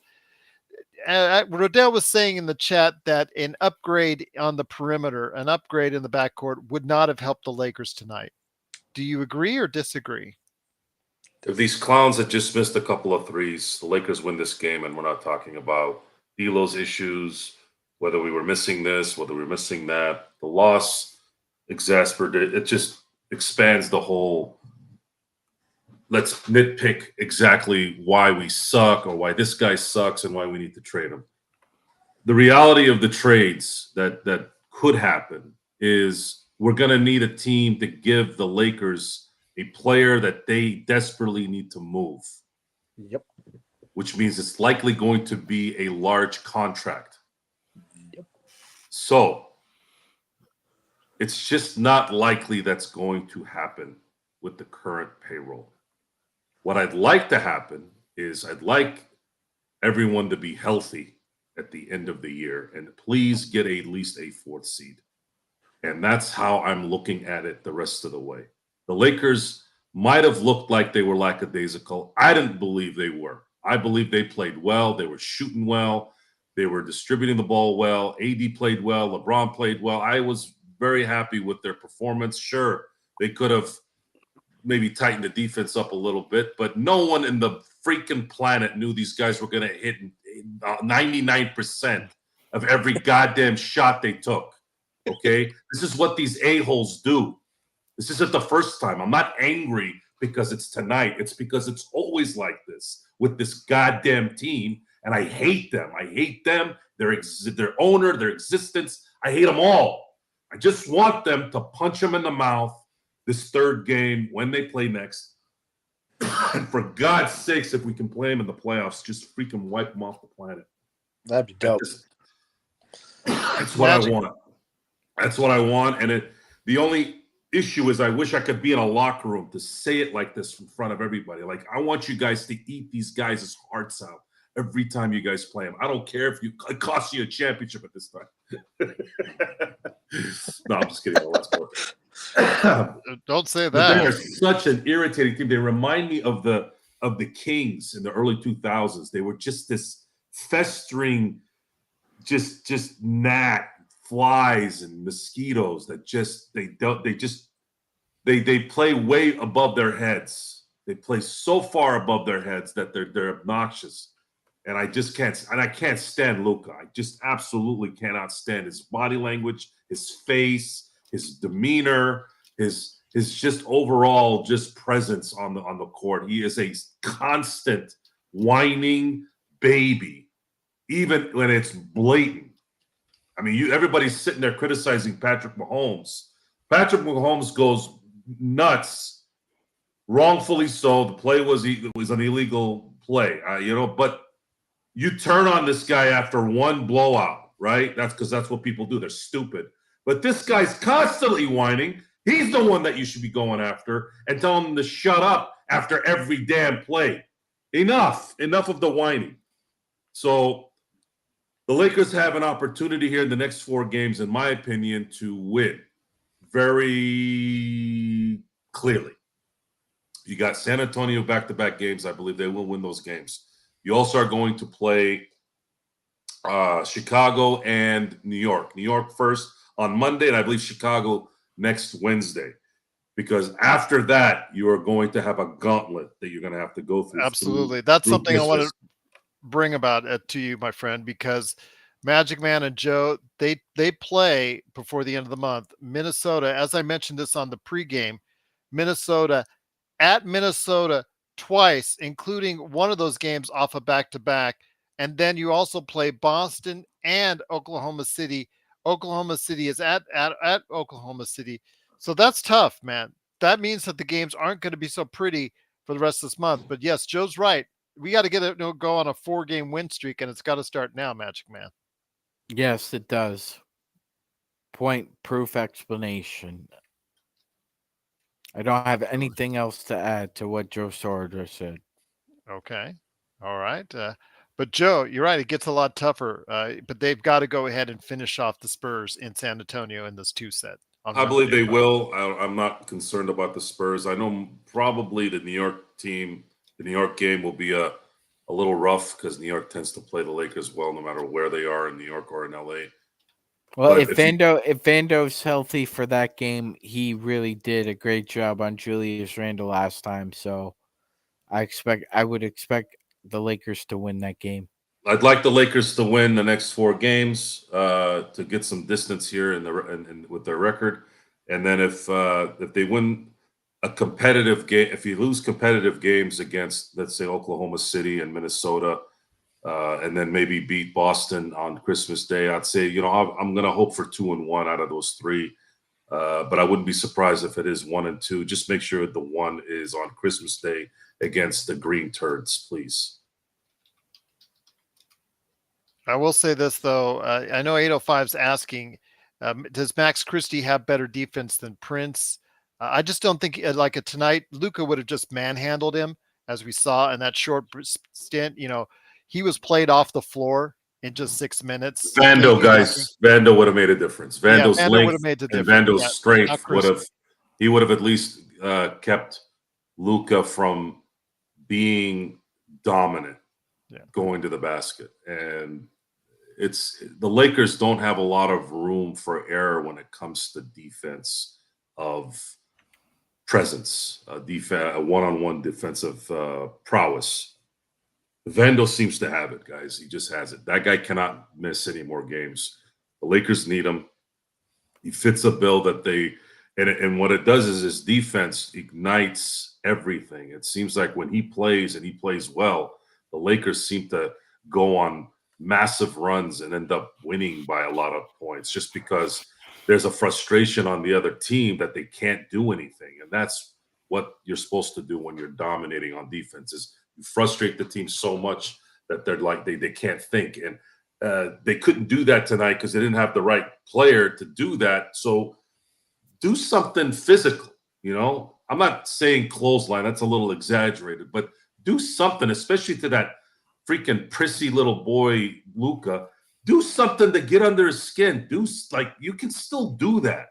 Rodell was saying in the chat that an upgrade on the perimeter, an upgrade in the backcourt would not have helped the Lakers tonight. Do you agree or disagree? If these clowns had just missed a couple of threes, the Lakers win this game, and we're not talking about D'Lo's issues, whether we were missing this, whether we were missing that. The loss exasperated. It just expands the whole, let's nitpick exactly why we suck or why this guy sucks and why we need to trade him. The reality of the trades that could happen is we're going to need a team to give the Lakers a player that they desperately need to move. Yep. Which means it's likely going to be a large contract. So it's just not likely that's going to happen with the current payroll. What I'd like to happen is I'd like everyone to be healthy at the end of the year and please get at least a 4th seed. And that's how I'm looking at it the rest of the way. The Lakers might have looked like they were lackadaisical. I didn't believe they were. I believe they played well. They were shooting well. They were distributing the ball well. AD played well. LeBron played well. I was very happy with their performance. Sure, they could have maybe tightened the defense up a little bit, but no one in the freaking planet knew these guys were going to hit 99% of every goddamn shot they took. Okay? This is what these a-holes do. This isn't the first time. I'm not angry because it's tonight. It's because it's always like this with this goddamn team. And I hate them. I hate them, their owner, their existence. I hate them all. I just want them to punch them in the mouth this third game when they play next. And for God's sakes, if we can play them in the playoffs, just freaking wipe them off the planet. That'd be dope. That's what I want. That's what I want. And the only issue is I wish I could be in a locker room to say it like this in front of everybody. Like, I want you guys to eat these guys' hearts out every time you guys play them. I don't care if it costs you a championship at this time. No, I'm just kidding. Don't say But they that. are such an irritating team. They remind me of the Kings in the early 2000s. They were just this festering, just gnat, flies, and mosquitoes that they play way above their heads. They play so far above their heads that they're obnoxious. And I just can't, and I can't stand Luka. I just absolutely cannot stand his body language, his face, his demeanor, his just overall just presence on the court. He is a constant whining baby, even when it's blatant. I mean, everybody's sitting there criticizing Patrick Mahomes. Patrick Mahomes goes nuts, wrongfully so. The play was an illegal play, but you turn on this guy after one blowout, right? That's because that's what people do. They're stupid. But this guy's constantly whining. He's the one that you should be going after and telling him to shut up after every damn play. Enough of the whining. So the Lakers have an opportunity here in the next 4 games, in my opinion, to win very clearly. You got San Antonio back-to-back games. I believe they will win those games. You also are going to play Chicago and New York. New York first on Monday, and I believe Chicago next Wednesday. Because after that, you are going to have a gauntlet that you're going to have to go through. Absolutely. That's something I want to bring about to you, my friend, because Magic Man and Joe, they play before the end of the month. Minnesota, as I mentioned this on the pregame, Minnesota at Minnesota twice, including one of those games off a back-to-back. And then you also play Boston and Oklahoma City. Oklahoma City is at Oklahoma City. So that's tough, man. That means that the games aren't going to be so pretty for the rest of this month. But yes, Joe's right. We got to go on a 4-game win streak, and it's got to start now, Magic Man. Yes, it does. Point proof explanation. I don't have anything else to add to what Joe Sorger said. Okay. All right. But Joe, you're right. It gets a lot tougher. But they've got to go ahead and finish off the Spurs in San Antonio in this 2 set. I believe they will. I'm not concerned about the Spurs. I know probably the New York team, the New York game will be a little rough because New York tends to play the Lakers well no matter where they are in New York or in LA. Well, if Vando's healthy for that game, he really did a great job on Julius Randle last time. So I would expect the Lakers to win that game. I'd like the Lakers to win the next 4 games to get some distance here in with their record, and then if they win a competitive game, if you lose competitive games against, let's say, Oklahoma City and Minnesota, and then maybe beat Boston on Christmas Day, I'd say I'm going to hope for 2-1 out of those 3, but I wouldn't be surprised if it is 1-2. Just make sure the 1 is on Christmas Day against the Green Turds, please. I will say this, though. I know 805's asking, does Max Christie have better defense than Prince? I just don't think, like tonight, Luka would have just manhandled him, as we saw in that short stint. He was played off the floor in just 6 minutes. Vando would have made a difference. Vando's length would have made the difference. And Vando's strength would have at least kept Luka from being dominant going to the basket. And the Lakers don't have a lot of room for error when it comes to defense of presence, a one-on-one defensive prowess. Vando seems to have it, guys. He just has it. That guy cannot miss any more games. The Lakers need him. He fits a bill that and what it does is his defense ignites everything. It seems like when he plays and he plays well, the Lakers seem to go on massive runs and end up winning by a lot of points just because there's a frustration on the other team that they can't do anything. And that's what you're supposed to do when you're dominating on defense is you frustrate the team so much that they're like they can't think. And they couldn't do that tonight because they didn't have the right player to do that. So do something physical, you know? I'm not saying clothesline, that's a little exaggerated, but do something, especially to that freaking prissy little boy, Luka. Do something to get under his skin. You can still do that.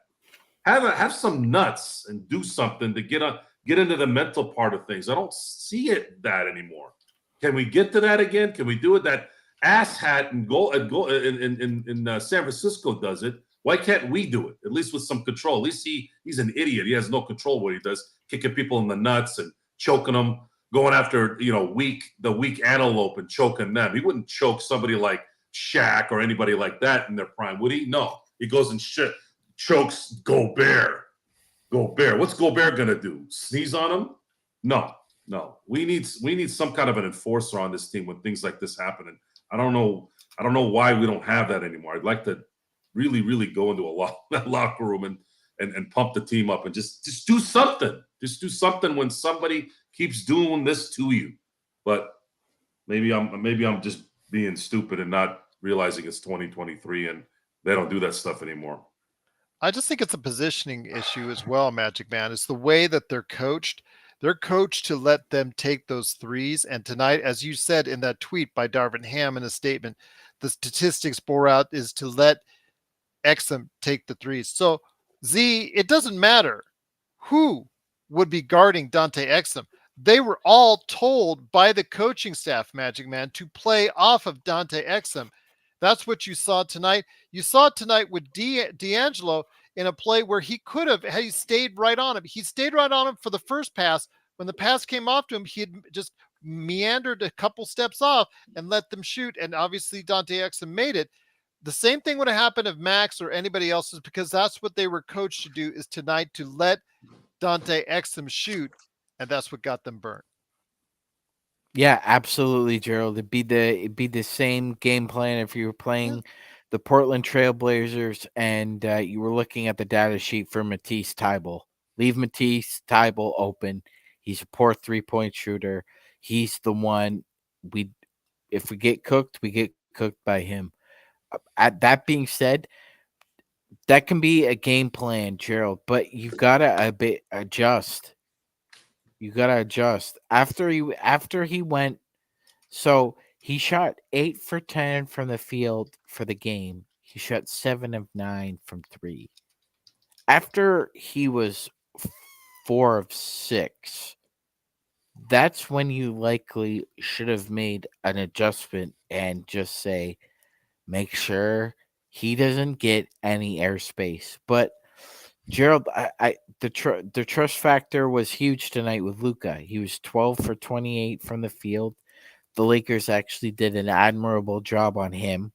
Have some nuts and do something to get into the mental part of things. I don't see that anymore. Can we get to that again? Can we do it? That asshat in San Francisco does it. Why can't we do it? At least with some control. At least he's an idiot. He has no control what he does, kicking people in the nuts and choking them, going after the weak antelope and choking them. He wouldn't choke somebody like Shaq or anybody like that in their prime, would he? No. He goes and chokes Gobert. What's Gobert gonna do? Sneeze on him? No. We need some kind of an enforcer on this team when things like this happen. And I don't know why we don't have that anymore. I'd like to really, really go into a locker room and pump the team up and just do something. Just do something when somebody keeps doing this to you. But maybe I'm just being stupid and not realizing it's 2023 and they don't do that stuff anymore. I just think it's a positioning issue as well, Magic Man. It's the way that they're coached. They're coached to let them take those threes. And tonight, as you said in that tweet by Darvin Ham in a statement, the statistics bore out is to let Exum take the threes. So, Z, it doesn't matter who would be guarding Dante Exum. They were all told by the coaching staff, Magic Man, to play off of Dante Exum. That's what you saw tonight. You saw it tonight with D'Angelo in a play where he could have, he stayed right on him. He stayed right on him for the first pass. When the pass came off to him, he had just meandered a couple steps off and let them shoot. And obviously Dante Exum made it. The same thing would have happened if Max or anybody else is because that's what they were coached to do is tonight to let Dante Exum shoot. And that's what got them burnt. Yeah, absolutely, Gerald. It'd be the same game plan if you were playing the Portland Trailblazers and you were looking at the data sheet for Matisse Thybulle. Leave Matisse Thybulle open. He's a poor 3-point shooter. He's the one if we get cooked, we get cooked by him. That being said, that can be a game plan, Gerald, but you've got to adjust. You got to adjust. After he went, so he shot 8 for 10 from the field for the game. He shot 7 of 9 from 3. After he was 4 of 6, that's when you likely should have made an adjustment and just say, make sure he doesn't get any airspace. But Gerald, the trust factor was huge tonight with Luka. He was 12 for 28 from the field. The Lakers actually did an admirable job on him.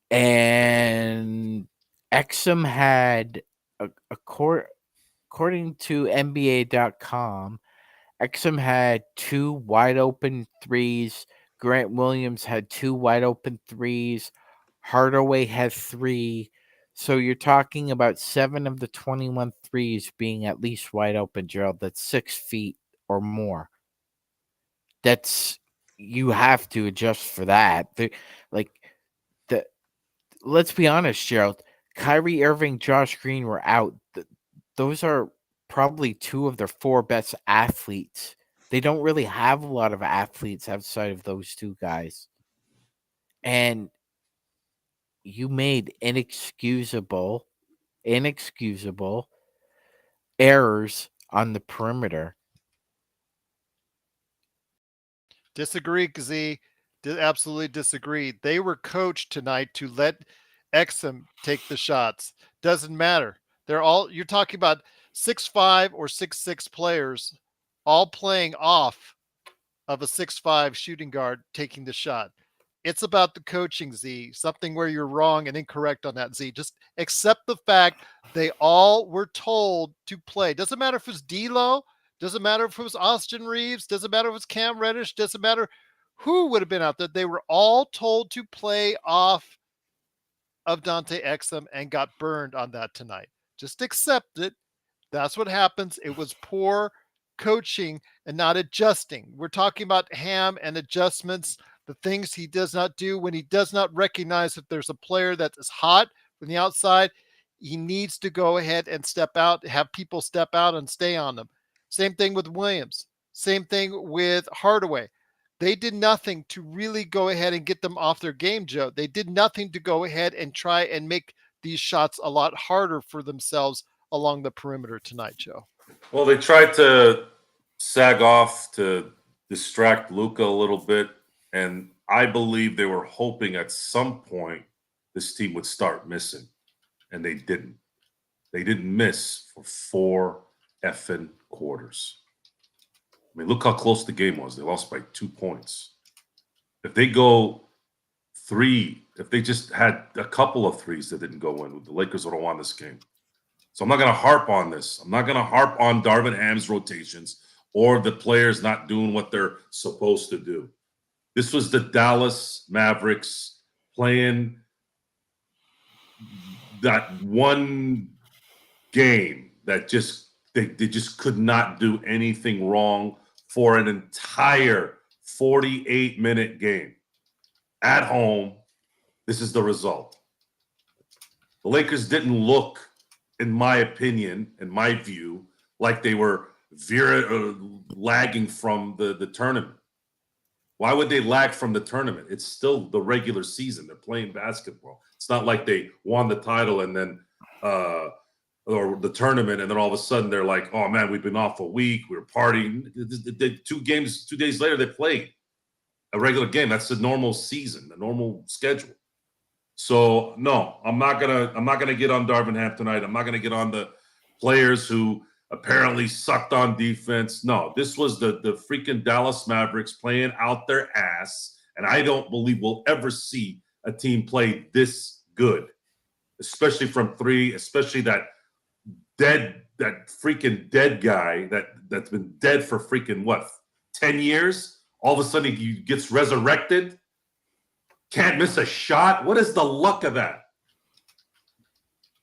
And Exum had, according to NBA.com, Exum had 2 wide open threes. Grant Williams had 2 wide open threes. Hardaway had 3. So you're talking about 7 of the 21 threes being at least wide open, Gerald. That's 6 feet or more. You have to adjust for that. Let's be honest, Gerald. Kyrie Irving, Josh Green were out. Those are probably 2 of their 4 best athletes. They don't really have a lot of athletes outside of those 2 guys. And you made inexcusable errors on the perimeter. Disagree, Z. Absolutely disagree. They were coached tonight to let Exum take the shots. Doesn't matter. You're talking about 6'5" or 6'6" players all playing off of a 6'5" shooting guard taking the shot. It's about the coaching, Z. Something where you're wrong and incorrect on that, Z. Just accept the fact they all were told to play. Doesn't matter if it was D'Lo. Doesn't matter if it was Austin Reeves. Doesn't matter if it was Cam Reddish. Doesn't matter who would have been out there. They were all told to play off of Dante Exum and got burned on that tonight. Just accept it. That's what happens. It was poor coaching and not adjusting. We're talking about Ham and adjustments, the things he does not do when he does not recognize if there's a player that is hot from the outside. He needs to go ahead and step out, have people step out and stay on them. Same thing with Williams. Same thing with Hardaway. They did nothing to really go ahead and get them off their game, Joe. They did nothing to go ahead and try and make these shots a lot harder for themselves along the perimeter tonight, Joe. Well, they tried to sag off to distract Luka a little bit, and I believe they were hoping at some point this team would start missing, and they didn't. They didn't miss for 4 effing quarters. I mean, look how close the game was. They lost by 2 points. If they go 3, if they just had a couple of threes that didn't go in, the Lakers would have won this game. So I'm not going to harp on this. I'm not going to harp on Darvin Ham's rotations or the players not doing what they're supposed to do. This was the Dallas Mavericks playing that one game that just they just could not do anything wrong for an entire 48-minute game. At home, this is the result. The Lakers didn't look, in my opinion, in my view, like they were lagging from the tournament. Why would they lag from the tournament? It's still the regular season. They're playing basketball. It's not like they won the title and then or the tournament, and then all of a sudden they're like, oh man, we've been off a week, we were partying. 2 days later, they played a regular game. That's the normal season, the normal schedule. So no, I'm not gonna get on Darvin Ham tonight. I'm not gonna get on the players who apparently sucked on defense. No, this was the freaking Dallas Mavericks playing out their ass, and I don't believe we'll ever see a team play this good, especially from 3, especially that freaking dead guy that's been dead for freaking what, 10 years? All of a sudden he gets resurrected. Can't miss a shot. What is the luck of that?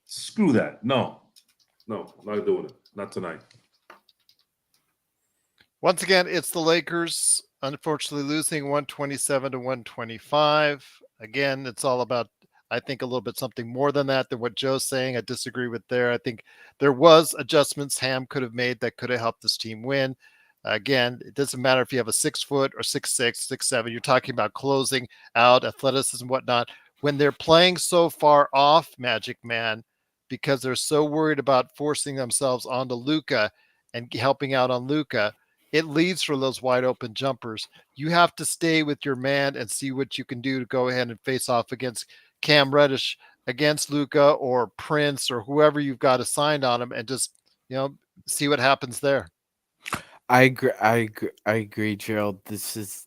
Screw that. No, I'm not doing it. Not tonight. Once again, it's the Lakers, unfortunately losing 127-125. Again, it's all about, I think, a little bit something more than that, than what Joe's saying. I disagree with there. I think there was adjustments Ham could have made that could have helped this team win. Again, it doesn't matter if you have a 6 foot or 6'6", 6'7". You're talking about closing out, athleticism, whatnot. When they're playing so far off Magic Man, because they're so worried about forcing themselves onto Luka and helping out on Luka, it leads for those wide open jumpers. You have to stay with your man and see what you can do to go ahead and face off against Cam Reddish, against Luka or Prince or whoever you've got assigned on him, and just, see what happens there. I agree, Gerald. This is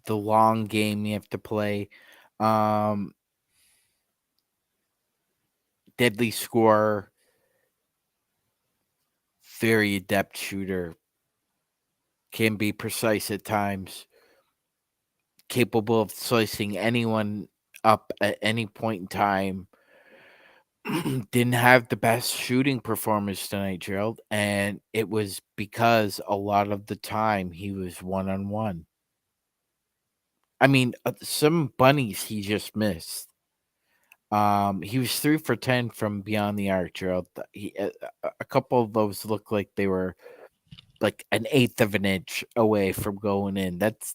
the long game you have to play. Deadly scorer, very adept shooter, can be precise at times, capable of slicing anyone up at any point in time. Didn't have the best shooting performance tonight, Gerald, and it was because a lot of the time he was one-on-one. I mean, some bunnies he just missed. He was 3 for 10 from beyond the arc, Gerald. A couple of those looked like they were like an eighth of an inch away from going in. That's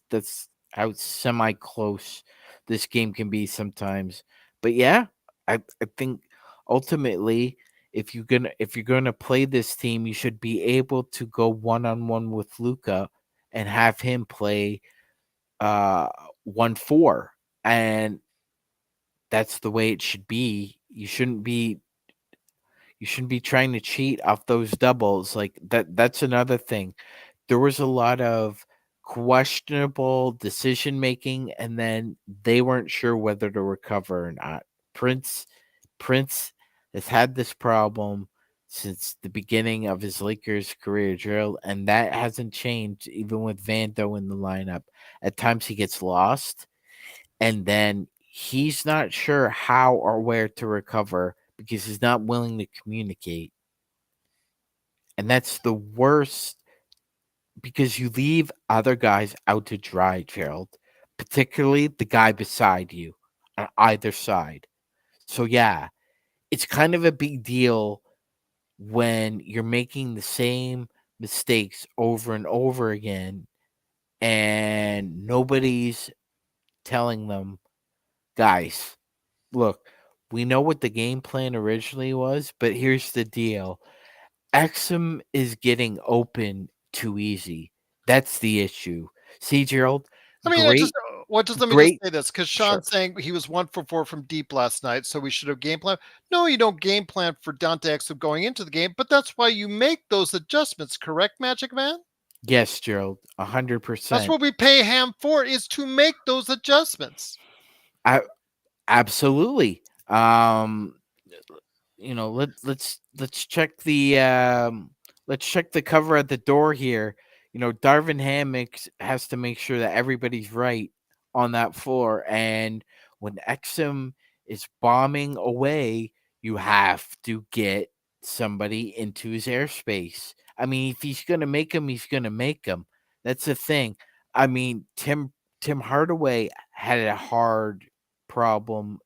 how semi close this game can be sometimes. But yeah, I think ultimately, if you're gonna play this team, you should be able to go one-on-one with Luka and have him play 1-4, and that's the way it should be. You shouldn't be trying to cheat off those doubles like that. That's another thing. There was a lot of questionable decision making, and then they weren't sure whether to recover or not. Prince has had this problem since the beginning of his Lakers career, Gerald, and that hasn't changed even with Vando in the lineup. At times he gets lost, and then he's not sure how or where to recover because he's not willing to communicate. And that's the worst because you leave other guys out to dry, Gerald, particularly the guy beside you on either side. So, yeah, it's kind of a big deal when you're making the same mistakes over and over again and nobody's telling them, guys, look, we know what the game plan originally was, but here's the deal. Exum is getting open too easy. That's the issue. See, Gerald, I mean, great, let me just great. say this because Sure. Sean's saying he was 1 for 4 from deep last night, so we should have game plan. No, you don't game plan for Dante Exum going into the game, but that's why you make those adjustments, correct, Magic Man? Yes, Gerald, That's 100%. what we pay Ham for, is to make those adjustments. Absolutely. Let's check the cover at the door here. Darvin Hammock has to make sure that everybody's right on that floor, and when Exum is bombing away, you have to get somebody into his airspace. I mean, if he's gonna make him, he's gonna make him. That's the thing. I mean, Tim Hardaway had a hard problem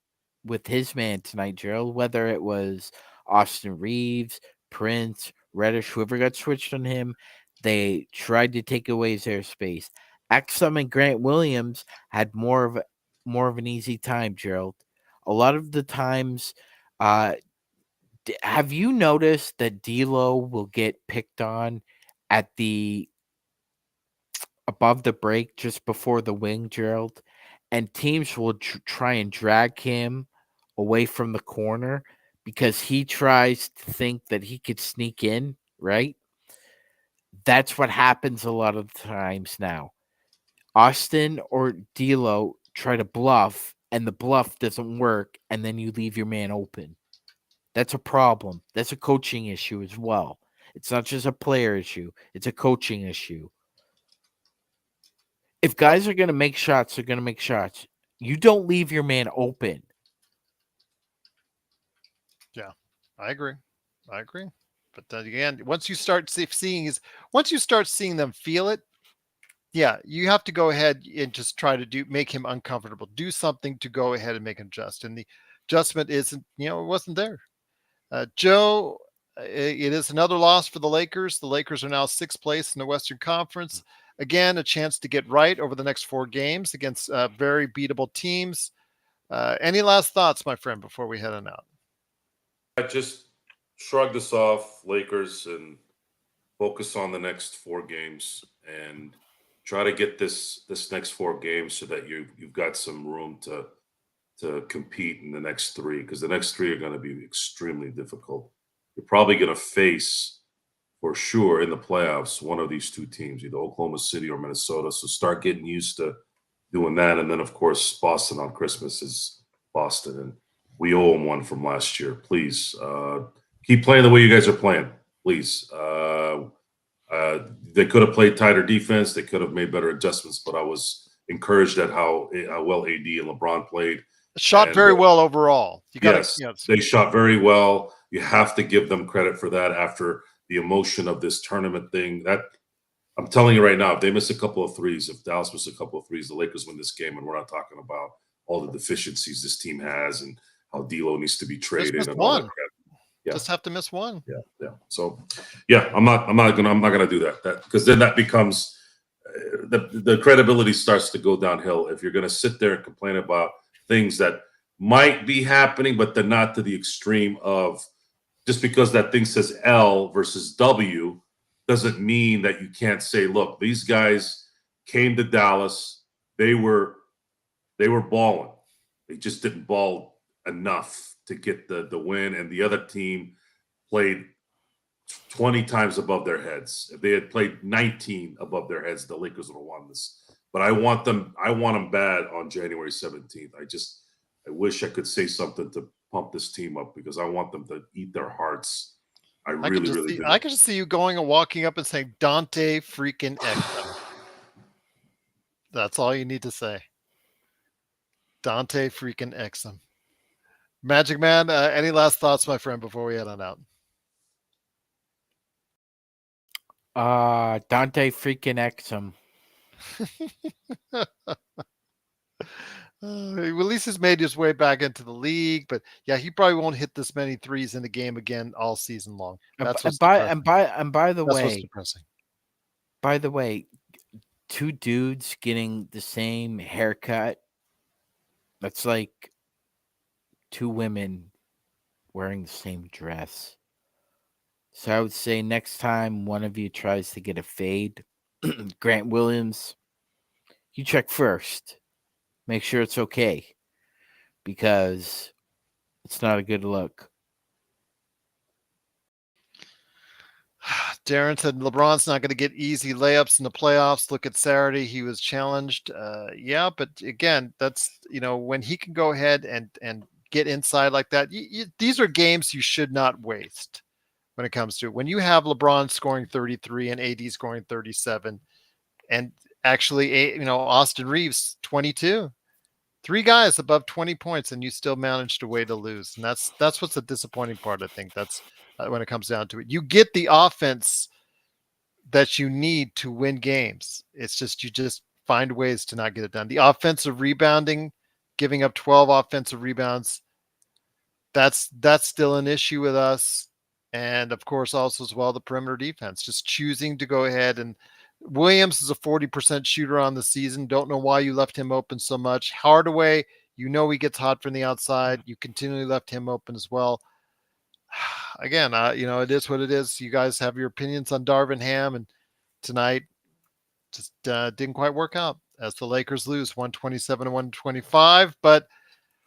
with his man tonight, Gerald, whether it was Austin Reeves, Prince, Reddish, whoever got switched on him, they tried to take away his airspace. Exum and Grant Williams had more of an easy time, Gerald. A lot of the times, have you noticed that D'Lo will get picked on at the above the break just before the wing, Gerald, and teams will try and drag him away from the corner because he tries to think that he could sneak in, right? That's what happens a lot of times now. Austin or D'Lo try to bluff, and the bluff doesn't work, and then you leave your man open. That's a problem. That's a coaching issue as well. It's not just a player issue. It's a coaching issue. If guys are going to make shots, they're going to make shots. You don't leave your man open. Yeah, I agree. But then again, once you start seeing them feel it, yeah, you have to go ahead and just try to make him uncomfortable. Do something to go ahead and make him adjust. And the adjustment isn't, it wasn't there. Joe, it is another loss for the Lakers. The Lakers are now 6th place in the Western Conference. Again, a chance to get right over the next 4 games against very beatable teams. Any last thoughts, my friend, before we head on out? I just shrug this off, Lakers, and focus on the next 4 games and try to get this next 4 games so that you've got some room to compete in the next 3, because the next 3 are going to be extremely difficult. You're probably going to face, for sure, in the playoffs, one of these 2 teams, either Oklahoma City or Minnesota. So start getting used to doing that. And then, of course, Boston on Christmas is Boston. And we owe them one from last year. Please keep playing the way you guys are playing. Please. They could have played tighter defense. They could have made better adjustments. But I was encouraged at how well AD and LeBron played. Shot very well overall. Yes, they shot very well. You have to give them credit for that after the emotion of this tournament thing. That I'm telling you right now, if they miss a couple of threes, if Dallas misses a couple of threes, the Lakers win this game, and we're not talking about all the deficiencies this team has and how D'Lo needs to be traded and all that crap. Yeah. Just have to miss one. Yeah. So, yeah, I'm not gonna do that because then that becomes the credibility starts to go downhill if you're gonna sit there and complain about things that might be happening, but they're not to the extreme of just because that thing says L versus W doesn't mean that you can't say, look, these guys came to Dallas. They were balling. They just didn't ball enough to get the win. And the other team played 20 times above their heads. If they had played 19 above their heads, the Lakers would have won this. But I want them bad on January 17th. I wish I could say something to pump this team up because I want them to eat their hearts. I really do. I could just see you going and walking up and saying, Dante freaking Exum. That's all you need to say. Dante freaking Exum. Magic Man, any last thoughts, my friend, before we head on out? Dante freaking Exum. At least he's made his way back into the league, but yeah, he probably won't hit this many threes in the game again all season long. That's what's depressing. By the That's what's way, depressing. by the way, two dudes getting the same haircut. That's like two women wearing the same dress. So I would say next time one of you tries to get a fade, Grant Williams, you check first. Make sure it's okay, because it's not a good look. Darren said LeBron's not going to get easy layups in the playoffs. Look at Saturday; he was challenged. Yeah, but again, that's when he can go ahead and get inside like that. These are games you should not waste when it comes to it. When you have LeBron scoring 33 and AD scoring 37, and actually, Austin Reeves 22. 3 guys above 20 points, and you still managed a way to lose. And that's what's the disappointing part. I think that's when it comes down to it. You get the offense that you need to win games. It's just you just find ways to not get it done. The offensive rebounding, giving up 12 offensive rebounds, that's still an issue with us. And of course, also as well, the perimeter defense, just choosing to go ahead. And Williams is a 40% shooter on the season. Don't know why you left him open so much. Hardaway, he gets hot from the outside. You continually left him open as well. Again, it is what it is. You guys have your opinions on Darvin Ham, and tonight just didn't quite work out as the Lakers lose 127 to 125. But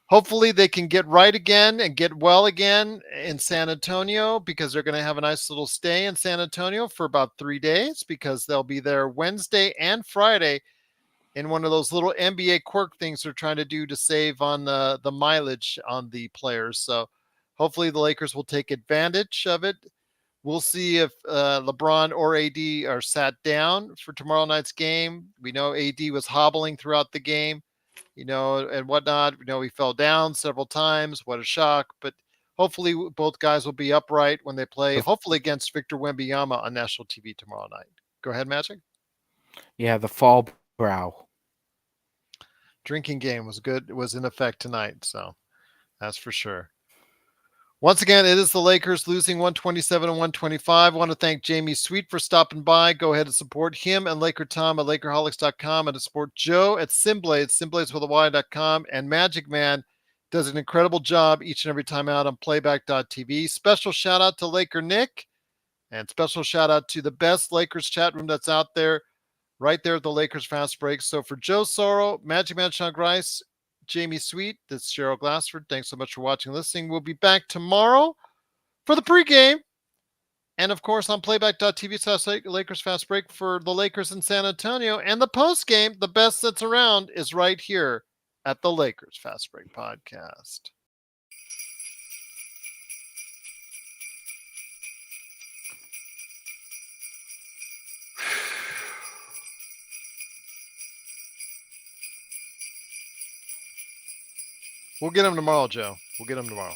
hopefully they can get right again and get well again in San Antonio, because they're going to have a nice little stay in San Antonio for about 3 days, because they'll be there Wednesday and Friday in one of those little NBA quirk things they're trying to do to save on the mileage on the players. So hopefully the Lakers will take advantage of it. We'll see if LeBron or AD are sat down for tomorrow night's game. We know AD was hobbling throughout the game, and whatnot. He fell down several times. What a shock. But hopefully both guys will be upright when they play, hopefully against Victor Wembanyama on national TV tomorrow night. Go ahead, Magic. Yeah, the fall brow. Drinking game was good. It was in effect tonight, so that's for sure. Once again, it is the Lakers losing 127 and 125. I want to thank Jamie Sweet for stopping by. Go ahead and support him and Laker Tom at Lakerholics.com, and to support Joe at Simblades with a Y.com, and Magic Man does an incredible job each and every time out on playback.tv. Special shout out to Laker Nick, and special shout out to the best Lakers chat room that's out there, right there at the Lakers Fast Break. So for Joe Sorrow, Magic Man Sean Grice, Jamie Sweet, this is Cheryl Glassford. Thanks so much for watching and listening. We'll be back tomorrow for the pregame. And of course on playback.tv/Lakers Fast Break for the Lakers in San Antonio. And the postgame, the best that's around, is right here at the Lakers Fast Break podcast. We'll get him tomorrow, Joe. We'll get him tomorrow.